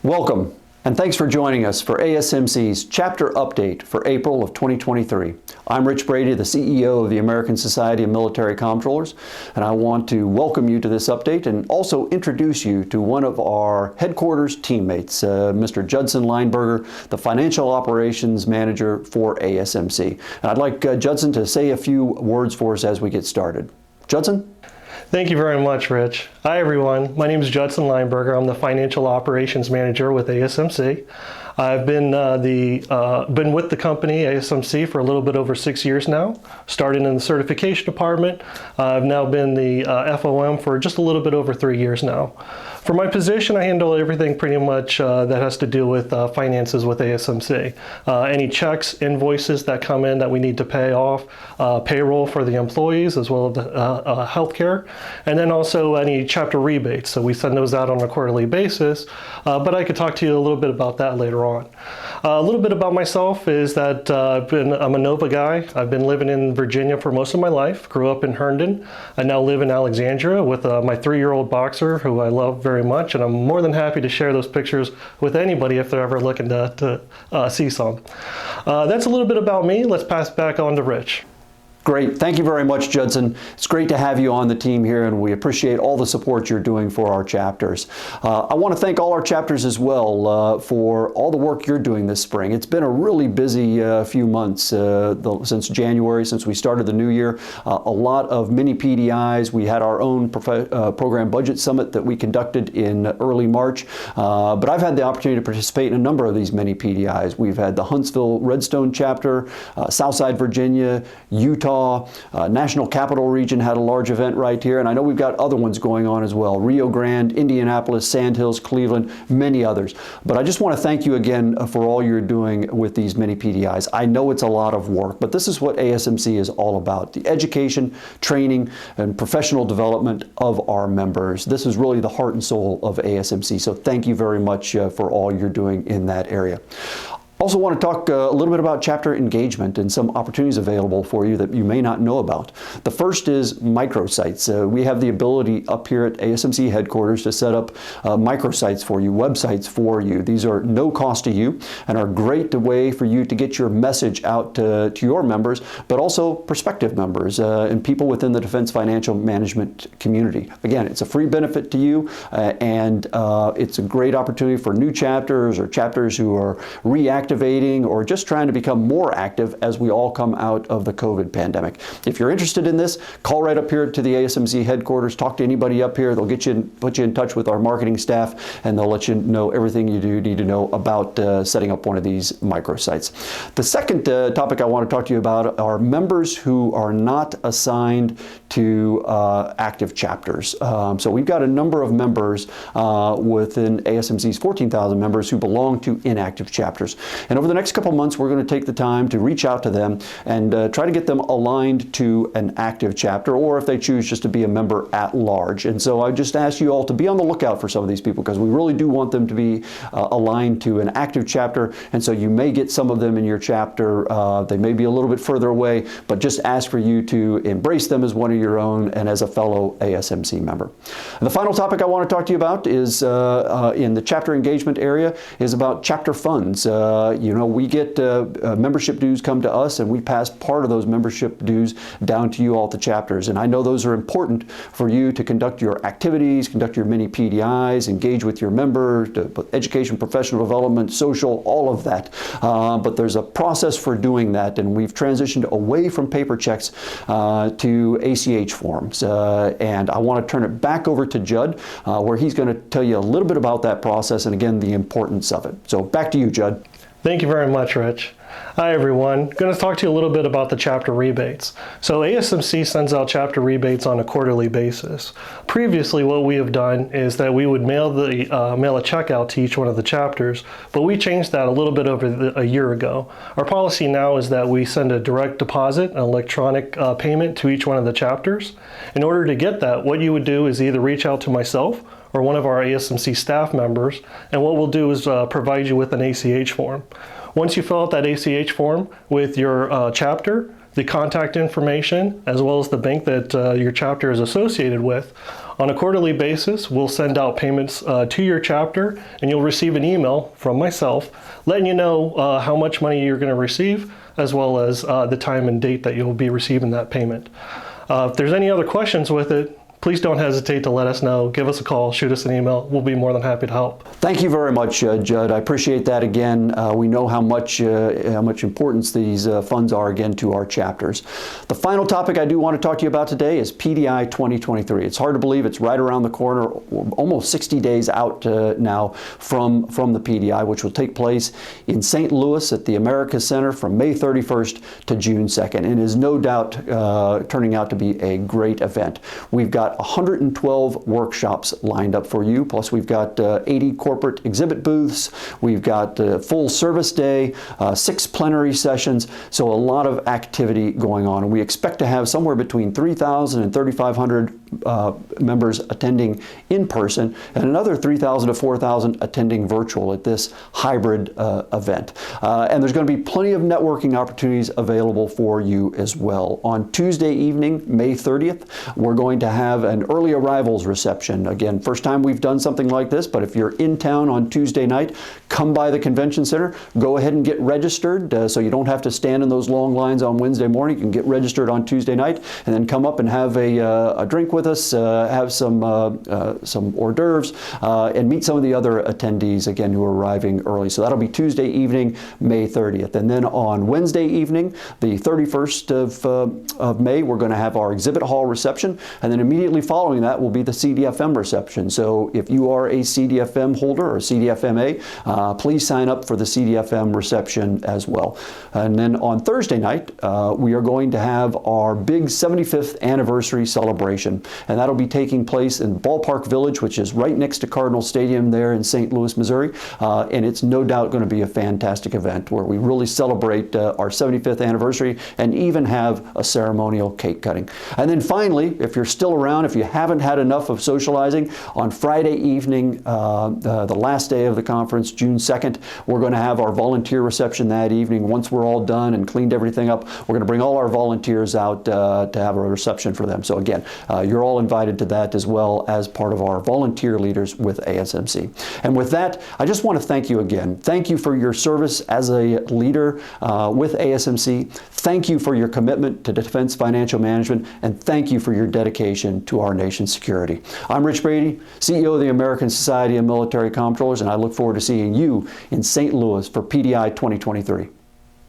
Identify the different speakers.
Speaker 1: Welcome, and thanks for joining us for ASMC's Chapter Update for April of 2023. I'm Rich Brady, the CEO of the American Society of Military Comptrollers, and I want to welcome you to this update and also introduce you to one of our headquarters teammates, Mr. Judson Lineberger, the Financial Operations Manager for ASMC. And I'd like Judson to say a few words for us as we get started. Judson?
Speaker 2: Thank you very much, Rich. Hi, everyone. My name is Judson Lineberger. I'm the Financial Operations Manager with ASMC. I've been with the company, ASMC, for a little bit over 6 years now, starting in the certification department. I've now been the FOM for just a little bit over 3 years now. For my position, I handle everything pretty much that has to do with finances with ASMC. Any checks, invoices that come in that we need to pay off, payroll for the employees, as well as healthcare, and then also any chapter rebates. So we send those out on a quarterly basis, but I could talk to you a little bit about that later on. A little bit about myself is that I'm a Nova guy. I've been living in Virginia for most of my life, grew up in Herndon. I now live in Alexandria with my 3-year-old boxer, who I love very much, and I'm more than happy to share those pictures with anybody if they're ever looking to see some. That's a little bit about me. Let's pass it back on to Rich.
Speaker 1: Great. Thank you very much, Judson. It's great to have you on the team here, and we appreciate all the support you're doing for our chapters. I want to thank all our chapters as well for all the work you're doing this spring. It's been a really busy few months since January, since we started the new year. A lot of mini PDIs. We had our own program budget summit that we conducted in early March, but I've had the opportunity to participate in a number of these mini PDIs. We've had the Huntsville Redstone chapter, Southside Virginia, Utah, National Capital Region had a large event right here, and I know we've got other ones going on as well. Rio Grande, Indianapolis, Sandhills, Cleveland, many others. But I just want to thank you again for all you're doing with these mini PDIs. I know it's a lot of work, but this is what ASMC is all about: the education, training, and professional development of our members. This is really the heart and soul of ASMC, so thank you very much for all you're doing in that area. Also want to talk a little bit about chapter engagement and some opportunities available for you that you may not know about. The first is microsites. We have the ability up here at ASMC headquarters to set up microsites for you, websites for you. These are no cost to you and are a great way for you to get your message out to your members, but also prospective members and people within the defense financial management community. Again, it's a free benefit to you, and it's a great opportunity for new chapters or chapters who are reactivating or just trying to become more active as we all come out of the COVID pandemic. If you're interested in this, call right up here to the ASMC headquarters, talk to anybody up here. They'll put you in touch with our marketing staff, and they'll let you know everything you do need to know about setting up one of these microsites. The second topic I want to talk to you about are members who are not assigned to active chapters. So we've got a number of members within ASMC's 14,000 members who belong to inactive chapters. And over the next couple months, we're going to take the time to reach out to them and try to get them aligned to an active chapter, or if they choose just to be a member at large. And so I just ask you all to be on the lookout for some of these people, because we really do want them to be aligned to an active chapter. And so you may get some of them in your chapter. They may be a little bit further away, but just ask for you to embrace them as one of your own and as a fellow ASMC member. And the final topic I want to talk to you about is in the chapter engagement area is about chapter funds. We get membership dues come to us, and we pass part of those membership dues down to you all to chapters. And I know those are important for you to conduct your activities, conduct your mini PDIs, engage with your members, education, professional development, social, all of that. But there's a process for doing that, and we've transitioned away from paper checks to ACH forms. And I want to turn it back over to Judd, where he's going to tell you a little bit about that process and, again, the importance of it. So back to you, Judd.
Speaker 2: Thank you very much, Rich. Hi, everyone. Going to talk to you a little bit about the chapter rebates. So ASMC sends out chapter rebates on a quarterly basis. Previously, what we have done is that we would mail a check out to each one of the chapters, but we changed that a little bit over a year ago. Our policy now is that we send a direct deposit, an electronic payment to each one of the chapters. In order to get that, what you would do is either reach out to myself or one of our ASMC staff members, and what we'll do is provide you with an ACH form. Once you fill out that ACH form with your chapter, the contact information, as well as the bank that your chapter is associated with. On a quarterly basis, we'll send out payments to your chapter, and you'll receive an email from myself letting you know how much money you're going to receive, as well as the time and date that you'll be receiving that payment. If there's any other questions with it, please don't hesitate to let us know. Give us a call, shoot us an email. We'll be more than happy to help.
Speaker 1: Thank you very much, Judd. I appreciate that again. We know how much importance these funds are again to our chapters. The final topic I do want to talk to you about today is PDI 2023. It's hard to believe it's right around the corner, almost 60 days out now from the PDI, which will take place in St. Louis at the America Center from May 31st to June 2nd, and is no doubt turning out to be a great event. We've got 112 workshops lined up for you, plus we've got 80 corporate exhibit booths, we've got full service day, 6 plenary sessions, so a lot of activity going on. And we expect to have somewhere between 3,000 and 3,500 members attending in person, and another 3,000 to 4,000 attending virtual at this hybrid event. And there's going to be plenty of networking opportunities available for you as well. On Tuesday evening, May 30th, we're going to have an early arrivals reception. Again, first time we've done something like this, but if you're in town on Tuesday night, come by the convention center, go ahead and get registered so you don't have to stand in those long lines on Wednesday morning. You can get registered on Tuesday night and then come up and have a drink with us, have some hors d'oeuvres, and meet some of the other attendees, again, who are arriving early. So that'll be Tuesday evening, May 30th. And then on Wednesday evening, the 31st of May, we're going to have our exhibit hall reception, and then immediately following that will be the CDFM reception. So if you are a CDFM holder or CDFMA, please sign up for the CDFM reception as well. And then on Thursday night, we are going to have our big 75th anniversary celebration, and that'll be taking place in Ballpark Village, which is right next to Cardinal Stadium there in St. Louis, Missouri. And it's no doubt going to be a fantastic event where we really celebrate our 75th anniversary and even have a ceremonial cake cutting. And then finally, if you're still around, if you haven't had enough of socializing, on Friday evening, the last day of the conference, June 2nd, we're going to have our volunteer reception that evening. Once we're all done and cleaned everything up, we're going to bring all our volunteers out to have a reception for them. So again, you're all invited to that as well as part of our volunteer leaders with ASMC. And with that, I just want to thank you again. Thank you for your service as a leader with ASMC. Thank you for your commitment to defense financial management, and thank you for your dedication to our nation's security. I'm Rich Brady, CEO of the American Society of Military Comptrollers, and I look forward to seeing you in St. Louis for PDI 2023.